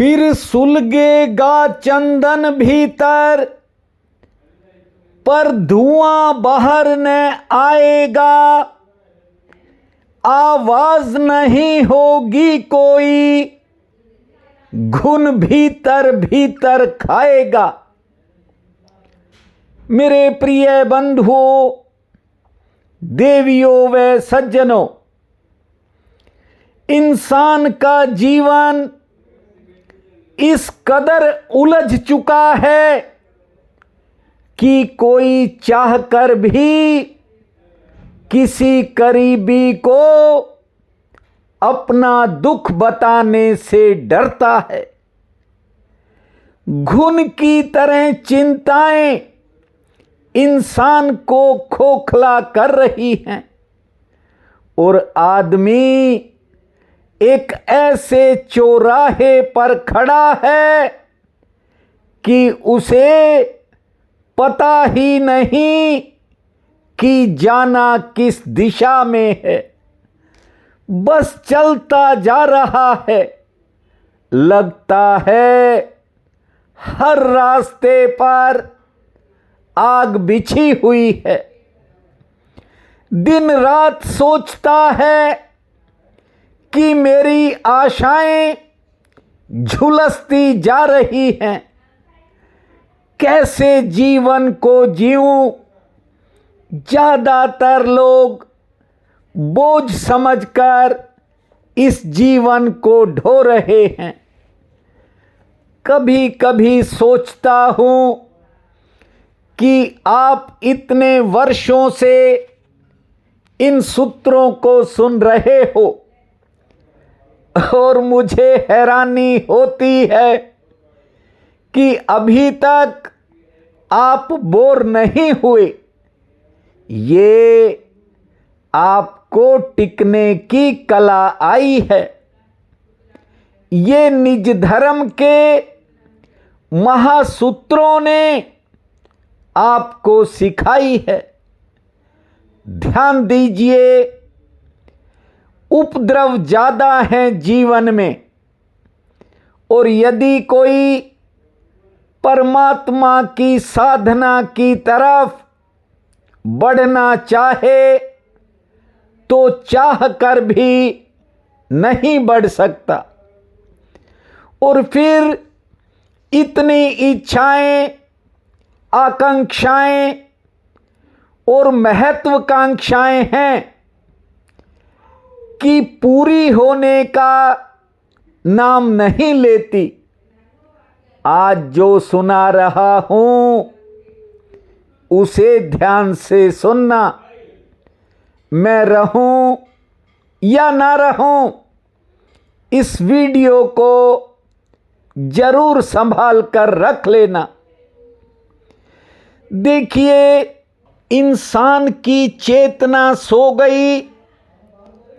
फिर सुलगेगा चंदन भीतर, पर धुआं बाहर न आएगा। आवाज नहीं होगी कोई, घुन भीतर भीतर खाएगा। मेरे प्रिय बंधुओं, देवियों व सज्जनों, इंसान का जीवन इस कदर उलझ चुका है कि कोई चाहकर भी किसी करीबी को अपना दुख बताने से डरता है। घुन की तरह चिंताएं इंसान को खोखला कर रही हैं और आदमी एक ऐसे चौराहे पर खड़ा है कि उसे पता ही नहीं कि जाना किस दिशा में है। बस चलता जा रहा है। लगता है हर रास्ते पर आग बिछी हुई है। दिन रात सोचता है कि मेरी आशाएं झुलसती जा रही हैं। कैसे जीवन को जीऊं? ज्यादातर लोग बोझ समझकर इस जीवन को ढो रहे हैं। कभी कभी सोचता हूं कि आप इतने वर्षों से इन सूत्रों को सुन रहे हो और मुझे हैरानी होती है कि अभी तक आप बोर नहीं हुए। ये आपको टिकने की कला आई है। ये निज धर्म के महासूत्रों ने आपको सिखाई है। ध्यान दीजिए, उपद्रव ज्यादा है जीवन में, और यदि कोई परमात्मा की साधना की तरफ बढ़ना चाहे तो चाह कर भी नहीं बढ़ सकता। और फिर इतनी इच्छाएं, आकांक्षाएं और महत्वाकांक्षाएं हैं कि पूरी होने का नाम नहीं लेती। आज जो सुना रहा हूं उसे ध्यान से सुनना। मैं रहूं या ना रहूं, इस वीडियो को जरूर संभाल कर रख लेना। देखिए, इंसान की चेतना सो गई,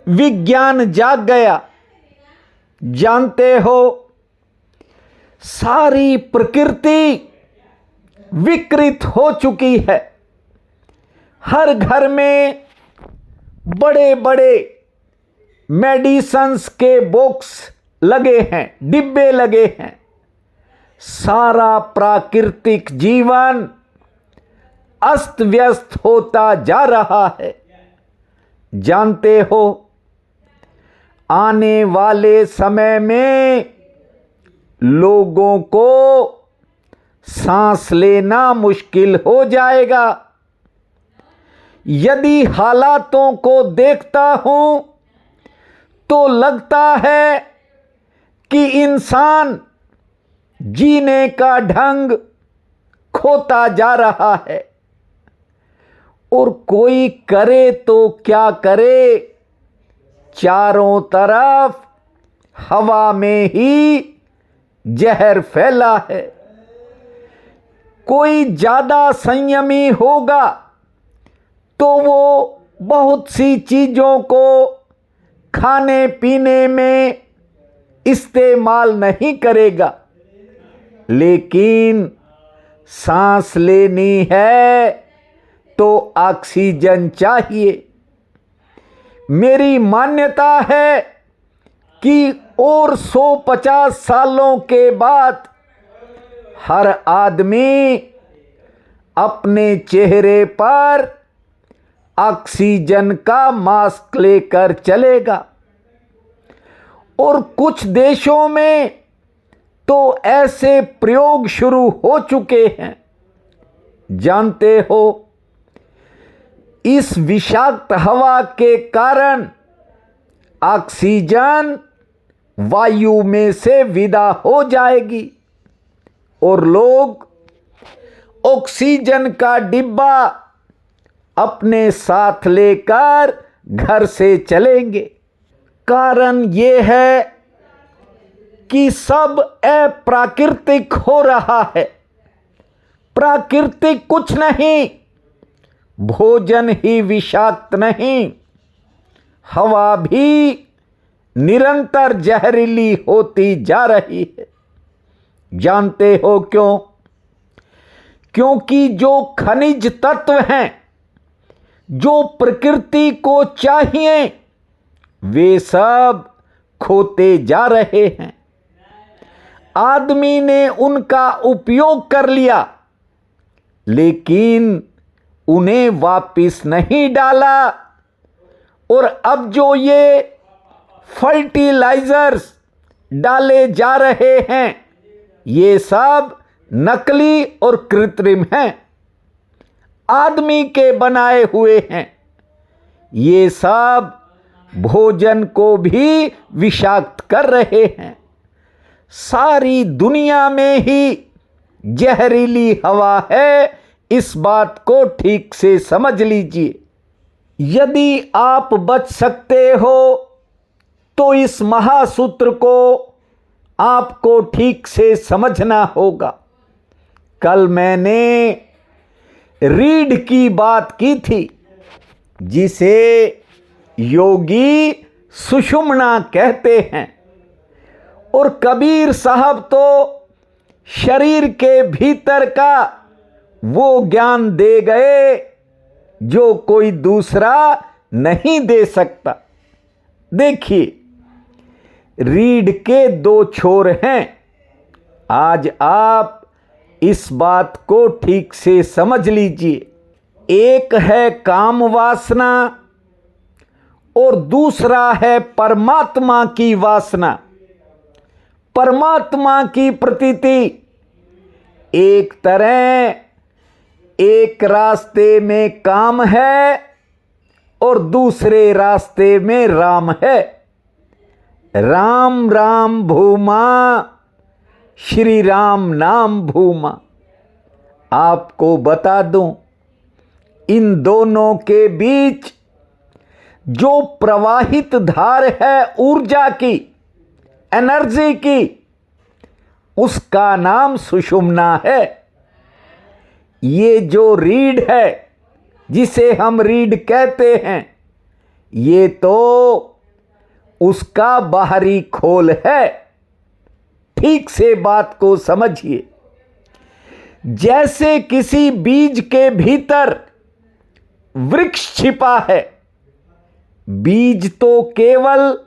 विज्ञान जाग गया। जानते हो, सारी प्रकृति विकृत हो चुकी है। हर घर में बड़े बड़े मेडिसिन्स के बॉक्स लगे हैं, डिब्बे लगे हैं। सारा प्राकृतिक जीवन अस्त व्यस्त होता जा रहा है। जानते हो, आने वाले समय में लोगों को सांस लेना मुश्किल हो जाएगा। यदि हालातों को देखता हूं तो लगता है कि इंसान जीने का ढंग खोता जा रहा है। और कोई करे तो क्या करे, चारों तरफ हवा में ही जहर फैला है। कोई ज्यादा संयमी होगा तो वो बहुत सी चीजों को खाने पीने में इस्तेमाल नहीं करेगा, लेकिन सांस लेनी है तो ऑक्सीजन चाहिए। मेरी मान्यता है कि और 150 सालों के बाद हर आदमी अपने चेहरे पर ऑक्सीजन का मास्क लेकर चलेगा। और कुछ देशों में तो ऐसे प्रयोग शुरू हो चुके हैं। जानते हो, इस विषाक्त हवा के कारण ऑक्सीजन वायु में से विदा हो जाएगी और लोग ऑक्सीजन का डिब्बा अपने साथ लेकर घर से चलेंगे। कारण ये है कि सब अप्राकृतिक हो रहा है। प्राकृतिक कुछ नहीं, भोजन ही विषाक्त नहीं, हवा भी निरंतर जहरीली होती जा रही है। जानते हो क्यों? क्योंकि जो खनिज तत्व हैं, जो प्रकृति को चाहिए, वे सब खोते जा रहे हैं। आदमी ने उनका उपयोग कर लिया, लेकिन उन्हें वापिस नहीं डाला। और अब जो ये फर्टिलाइजर्स डाले जा रहे हैं, ये सब नकली और कृत्रिम हैं, आदमी के बनाए हुए हैं। ये सब भोजन को भी विषाक्त कर रहे हैं। सारी दुनिया में ही जहरीली हवा है, इस बात को ठीक से समझ लीजिए। यदि आप बच सकते हो तो इस महासूत्र को आपको ठीक से समझना होगा। कल मैंने रीढ़ की बात की थी, जिसे योगी सुषुम्ना कहते हैं। और कबीर साहब तो शरीर के भीतर का वो ज्ञान दे गए जो कोई दूसरा नहीं दे सकता। देखिए, रीढ़ के दो छोर हैं। आज आप इस बात को ठीक से समझ लीजिए। एक है काम वासना और दूसरा है परमात्मा की वासना। परमात्मा की प्रतीति एक तरह एक रास्ते में काम है और दूसरे रास्ते में राम है। राम राम भूमा, श्री राम नाम भूमा। आपको बता दूं, इन दोनों के बीच जो प्रवाहित धार है ऊर्जा की, एनर्जी की, उसका नाम सुषुम्ना है। ये जो रीढ़ है, जिसे हम रीढ़ कहते हैं, ये तो उसका बाहरी खोल है। ठीक से बात को समझिए। जैसे किसी बीज के भीतर वृक्ष छिपा है, बीज तो केवल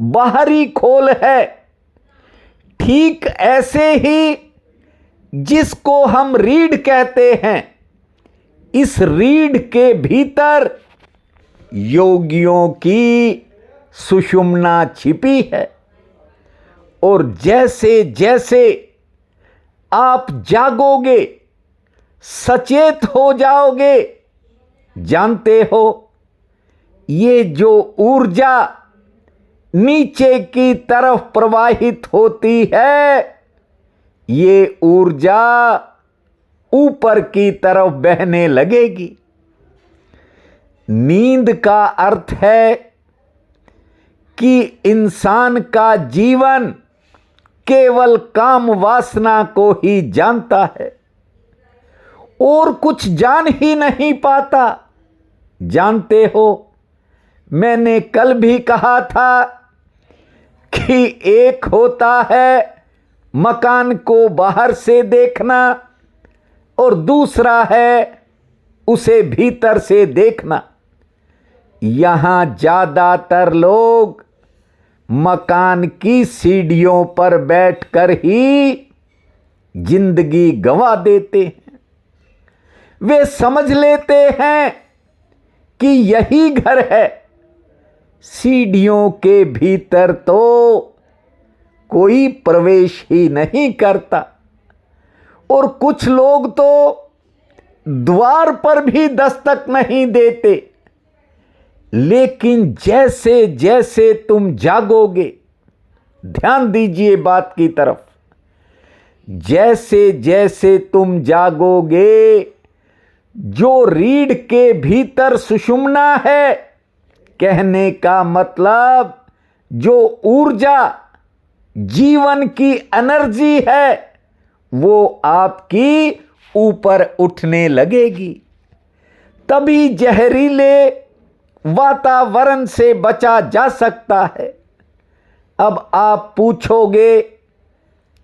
बाहरी खोल है। ठीक ऐसे ही जिसको हम रीढ़ कहते हैं, इस रीढ़ के भीतर योगियों की सुषुम्ना छिपी है। और जैसे जैसे आप जागोगे, सचेत हो जाओगे, जानते हो, ये जो ऊर्जा नीचे की तरफ प्रवाहित होती है, ये ऊर्जा ऊपर की तरफ बहने लगेगी। नींद का अर्थ है कि इंसान का जीवन केवल काम वासना को ही जानता है और कुछ जान ही नहीं पाता। जानते हो, मैंने कल भी कहा था कि एक होता है मकान को बाहर से देखना और दूसरा है उसे भीतर से देखना। यहां ज्यादातर लोग मकान की सीढ़ियों पर बैठकर ही जिंदगी गंवा देते हैं। वे समझ लेते हैं कि यही घर है, सीढ़ियों के भीतर तो कोई प्रवेश ही नहीं करता। और कुछ लोग तो द्वार पर भी दस्तक नहीं देते। लेकिन जैसे जैसे तुम जागोगे, ध्यान दीजिए बात की तरफ, जैसे जैसे तुम जागोगे, जो रीढ़ के भीतर सुषुम्ना है, कहने का मतलब जो ऊर्जा जीवन की एनर्जी है, वो आपकी ऊपर उठने लगेगी। तभी जहरीले वातावरण से बचा जा सकता है। अब आप पूछोगे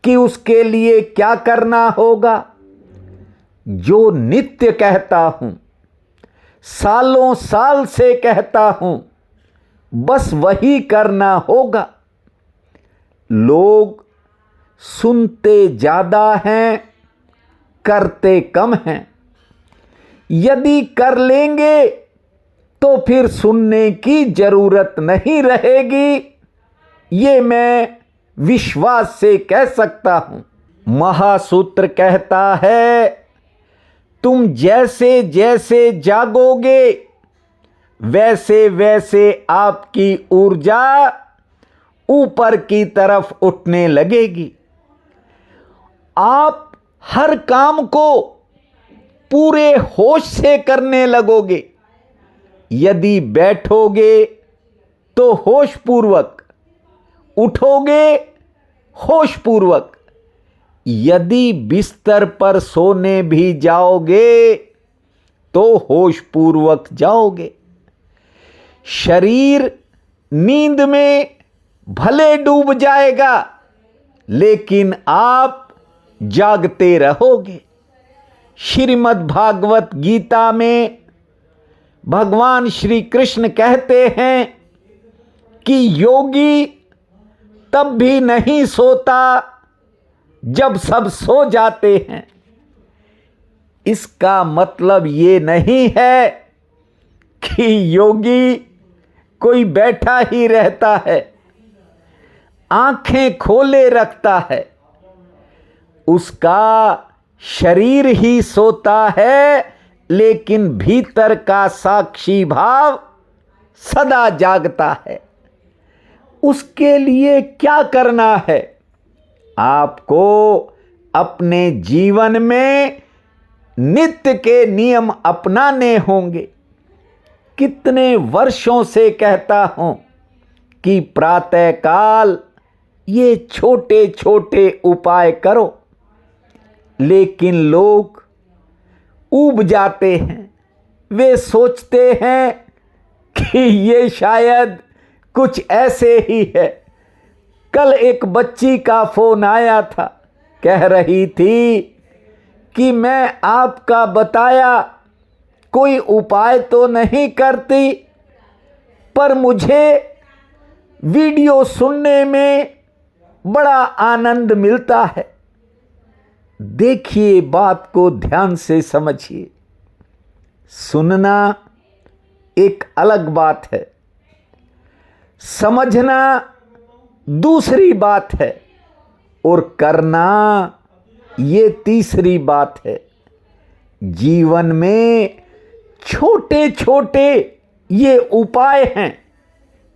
कि उसके लिए क्या करना होगा? जो नित्य कहता हूं, सालों साल से कहता हूं, बस वही करना होगा। लोग सुनते ज्यादा हैं, करते कम हैं। यदि कर लेंगे तो फिर सुनने की जरूरत नहीं रहेगी, ये मैं विश्वास से कह सकता हूं। महासूत्र कहता है, तुम जैसे जैसे जागोगे, वैसे वैसे आपकी ऊर्जा ऊपर की तरफ उठने लगेगी। आप हर काम को पूरे होश से करने लगोगे। यदि बैठोगे तो होशपूर्वक, उठोगे होशपूर्वक। यदि बिस्तर पर सोने भी जाओगे तो होशपूर्वक जाओगे। शरीर नींद में भले डूब जाएगा, लेकिन आप जागते रहोगे। श्रीमद् भागवत गीता में भगवान श्री कृष्ण कहते हैं कि योगी तब भी नहीं सोता जब सब सो जाते हैं। इसका मतलब ये नहीं है कि योगी कोई बैठा ही रहता है, आंखें खोले रखता है। उसका शरीर ही सोता है, लेकिन भीतर का साक्षी भाव सदा जागता है। उसके लिए क्या करना है? आपको अपने जीवन में नित्य के नियम अपनाने होंगे। कितने वर्षों से कहता हूं कि प्रातःकाल ये छोटे छोटे उपाय करो, लेकिन लोग ऊब जाते हैं। वे सोचते हैं कि ये शायद कुछ ऐसे ही है। कल एक बच्ची का फोन आया था, कह रही थी कि मैं आपका बताया कोई उपाय तो नहीं करती, पर मुझे वीडियो सुनने में बड़ा आनंद मिलता है। देखिए, बात को ध्यान से समझिए। सुनना एक अलग बात है, समझना दूसरी बात है, और करना ये तीसरी बात है। जीवन में छोटे छोटे ये उपाय हैं,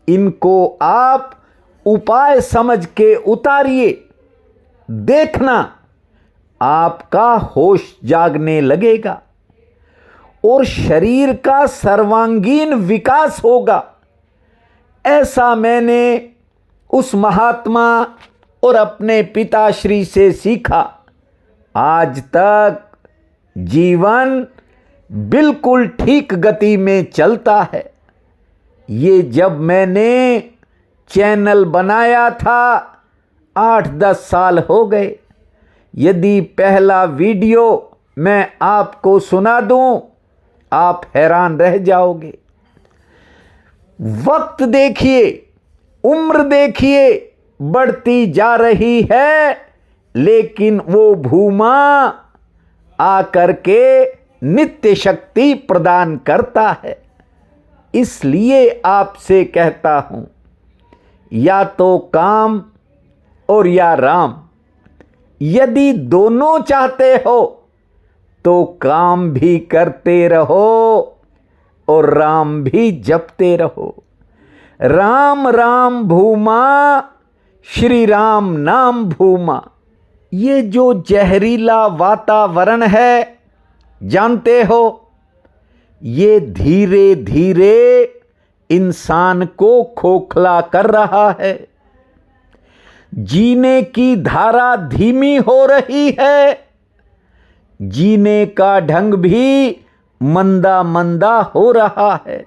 इनको आप उपाय समझ के उतारिए। देखना, आपका होश जागने लगेगा और शरीर का सर्वांगीण विकास होगा। ऐसा मैंने उस महात्मा और अपने पिताश्री से सीखा। आज तक जीवन बिल्कुल ठीक गति में चलता है। ये जब मैंने चैनल बनाया था 8-10 साल हो गए। यदि पहला वीडियो मैं आपको सुना दूं, आप हैरान रह जाओगे। वक्त देखिए, उम्र देखिए बढ़ती जा रही है, लेकिन वो भूमा आकर के नित्य शक्ति प्रदान करता है। इसलिए आपसे कहता हूं, या तो काम और या राम। यदि दोनों चाहते हो तो काम भी करते रहो और राम भी जपते रहो। राम राम भूमा, श्री राम नाम भूमा। ये जो जहरीला वातावरण है, जानते हो, ये धीरे धीरे इंसान को खोखला कर रहा है। जीने की धारा धीमी हो रही है, जीने का ढंग भी मंदा मंदा हो रहा है।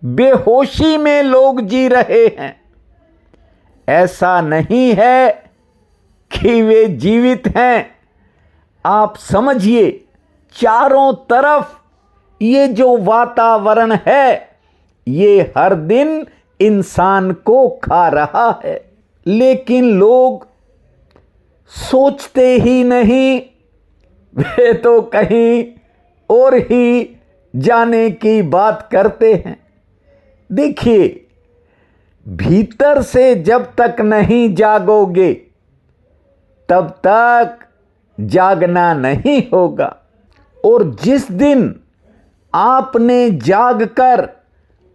बेहोशी में लोग जी रहे हैं। ऐसा नहीं है कि वे जीवित हैं। आप समझिए, चारों तरफ ये जो वातावरण है, ये हर दिन इंसान को खा रहा है। लेकिन लोग सोचते ही नहीं, वे तो कहीं और ही जाने की बात करते हैं। देखिए, भीतर से जब तक नहीं जागोगे तब तक जागना नहीं होगा। और जिस दिन आपने जागकर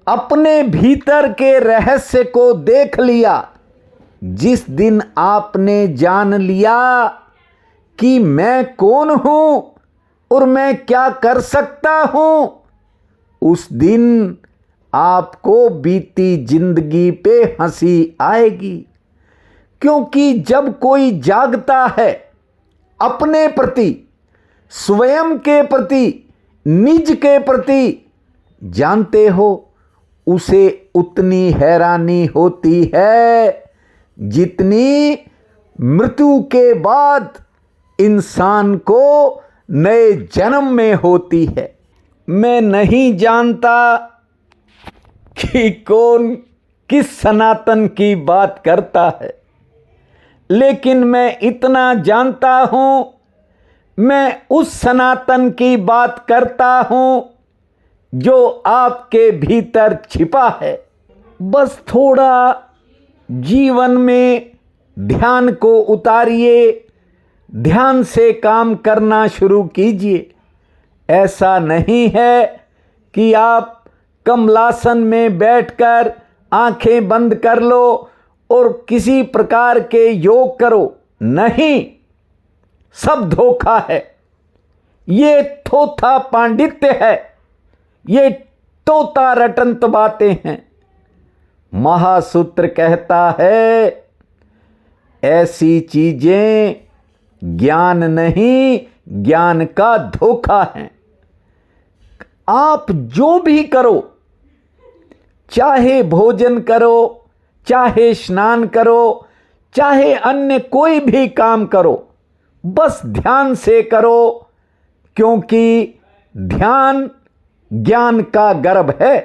अपने भीतर के रहस्य को देख लिया, जिस दिन आपने जान लिया कि मैं कौन हूं और मैं क्या कर सकता हूं, उस दिन आपको बीती जिंदगी पे हंसी आएगी। क्योंकि जब कोई जागता है अपने प्रति, स्वयं के प्रति, निज के प्रति, जानते हो, उसे उतनी हैरानी होती है जितनी मृत्यु के बाद इंसान को नए जन्म में होती है। मैं नहीं जानता कि कौन किस सनातन की बात करता है, लेकिन मैं इतना जानता हूं, मैं उस सनातन की बात करता हूं जो आपके भीतर छिपा है। बस थोड़ा जीवन में ध्यान को उतारिए, ध्यान से काम करना शुरू कीजिए। ऐसा नहीं है कि आप कमलासन में बैठकर आंखें बंद कर लो और किसी प्रकार के योग करो। नहीं, सब धोखा है। ये थोथा पांडित्य है, ये तोता रटंत बातें हैं। महासूत्र कहता है, ऐसी चीजें ज्ञान नहीं, ज्ञान का धोखा है। आप जो भी करो, चाहे भोजन करो, चाहे स्नान करो, चाहे अन्य कोई भी काम करो, बस ध्यान से करो, क्योंकि ध्यान ज्ञान का गर्भ है।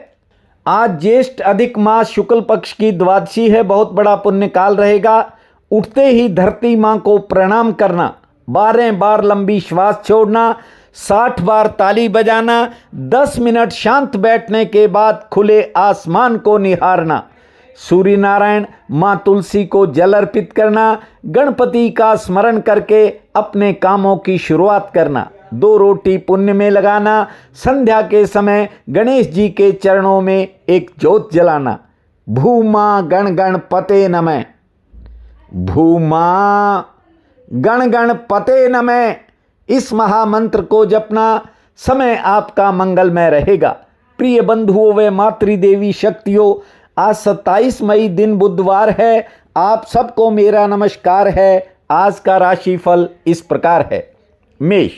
आज ज्येष्ठ अधिक मास शुक्ल पक्ष की द्वादशी है। बहुत बड़ा पुण्य काल रहेगा। उठते ही धरती मां को प्रणाम करना, 12 बार लंबी श्वास छोड़ना, 60 बार ताली बजाना, 10 मिनट शांत बैठने के बाद खुले आसमान को निहारना, सूर्य नारायण मां तुलसी को जल अर्पित करना, गणपति का स्मरण करके अपने कामों की शुरुआत करना, 2 रोटी पुण्य में लगाना, संध्या के समय गणेश जी के चरणों में एक ज्योत जलाना। भूमा गण गण पते नमः, भूमा गण गण पते नमः। इस महामंत्र को जपना, समय आपका मंगलमय रहेगा। प्रिय बंधुओं व मातृदेवी शक्तियों, आज 27 मई दिन बुधवार है। आप सबको मेरा नमस्कार है। आज का राशिफल इस प्रकार है। मेष,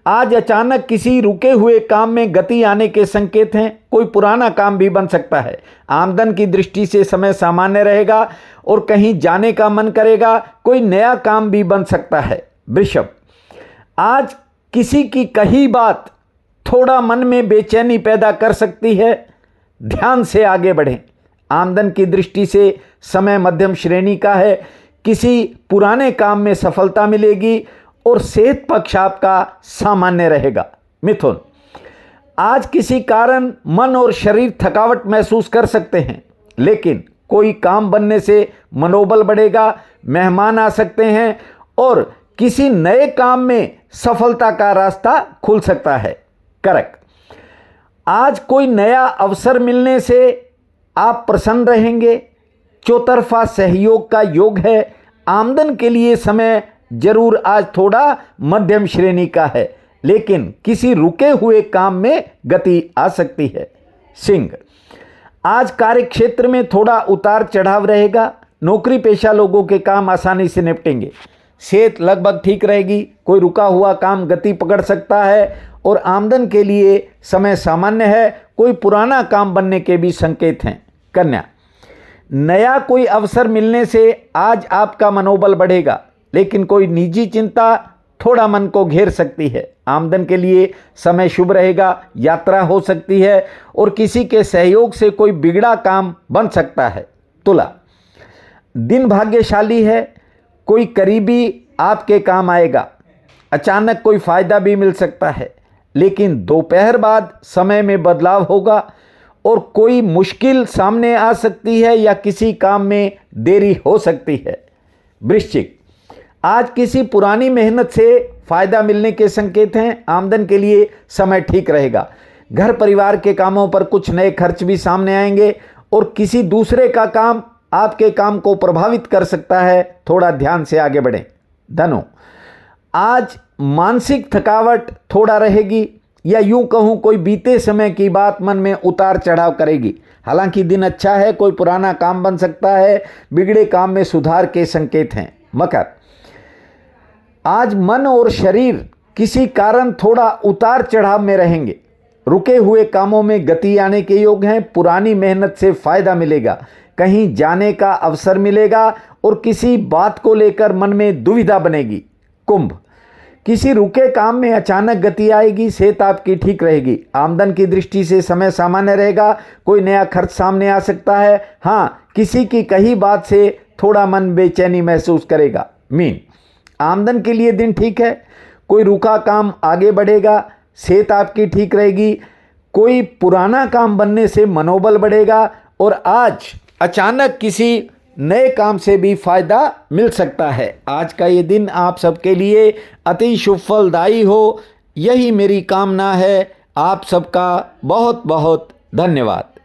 आज अचानक किसी रुके हुए काम में गति आने के संकेत हैं। कोई पुराना काम भी बन सकता है। आमदन की दृष्टि से समय सामान्य रहेगा और कहीं जाने का मन करेगा। कोई नया काम भी बन सकता है। वृषभ, आज किसी की कही बात थोड़ा मन में बेचैनी पैदा कर सकती है। ध्यान से आगे बढ़ें। आमदन की दृष्टि से समय मध्यम श्रेणी का है। किसी पुराने काम में सफलता मिलेगी और सेहत पक्ष आपका सामान्य रहेगा। मिथुन, आज किसी कारण मन और शरीर थकावट महसूस कर सकते हैं, लेकिन कोई काम बनने से मनोबल बढ़ेगा, मेहमान आ सकते हैं और किसी नए काम में सफलता का रास्ता खुल सकता है। करेक्ट। आज कोई नया अवसर मिलने से आप प्रसन्न रहेंगे। चौतरफा सहयोग का योग है। आमदन के लिए समय जरूर आज थोड़ा मध्यम श्रेणी का है, लेकिन किसी रुके हुए काम में गति आ सकती है। सिंह, आज कार्य क्षेत्र में थोड़ा उतार चढ़ाव रहेगा। नौकरी पेशा लोगों के काम आसानी से निपटेंगे। सेहत लगभग ठीक रहेगी। कोई रुका हुआ काम गति पकड़ सकता है और आमदन के लिए समय सामान्य है। कोई पुराना काम बनने के भी संकेत हैं। कन्या, नया कोई अवसर मिलने से आज आपका मनोबल बढ़ेगा, लेकिन कोई निजी चिंता थोड़ा मन को घेर सकती है। आमदन के लिए समय शुभ रहेगा। यात्रा हो सकती है और किसी के सहयोग से कोई बिगड़ा काम बन सकता है। तुला, दिन भाग्यशाली है। कोई करीबी आपके काम आएगा। अचानक कोई फायदा भी मिल सकता है, लेकिन दोपहर बाद समय में बदलाव होगा और कोई मुश्किल सामने आ सकती है या किसी काम में देरी हो सकती है। वृश्चिक, आज किसी पुरानी मेहनत से फायदा मिलने के संकेत हैं। आमदन के लिए समय ठीक रहेगा। घर परिवार के कामों पर कुछ नए खर्च भी सामने आएंगे और किसी दूसरे का काम आपके काम को प्रभावित कर सकता है। थोड़ा ध्यान से आगे बढ़ें। धनु, आज मानसिक थकावट थोड़ा रहेगी, या यूं कहूं कोई बीते समय की बात मन में उतार चढ़ाव करेगी। हालांकि दिन अच्छा है। कोई पुराना काम बन सकता है। बिगड़े काम में सुधार के संकेत हैं। मकर, आज मन और शरीर किसी कारण थोड़ा उतार चढ़ाव में रहेंगे। रुके हुए कामों में गति आने के योग हैं। पुरानी मेहनत से फायदा मिलेगा। कहीं जाने का अवसर मिलेगा और किसी बात को लेकर मन में दुविधा बनेगी। कुंभ, किसी रुके काम में अचानक गति आएगी। सेहत आपकी ठीक रहेगी। आमदन की दृष्टि से समय सामान्य रहेगा। कोई नया खर्च सामने आ सकता है। हाँ, किसी की कही बात से थोड़ा मन बेचैनी महसूस करेगा। मीन, आमदन के लिए दिन ठीक है। कोई रुका काम आगे बढ़ेगा। सेहत आपकी ठीक रहेगी। कोई पुराना काम बनने से मनोबल बढ़ेगा और आज अचानक किसी नए काम से भी फायदा मिल सकता है। आज का ये दिन आप सबके लिए अति शुभ फलदायी हो, यही मेरी कामना है। आप सबका बहुत बहुत धन्यवाद।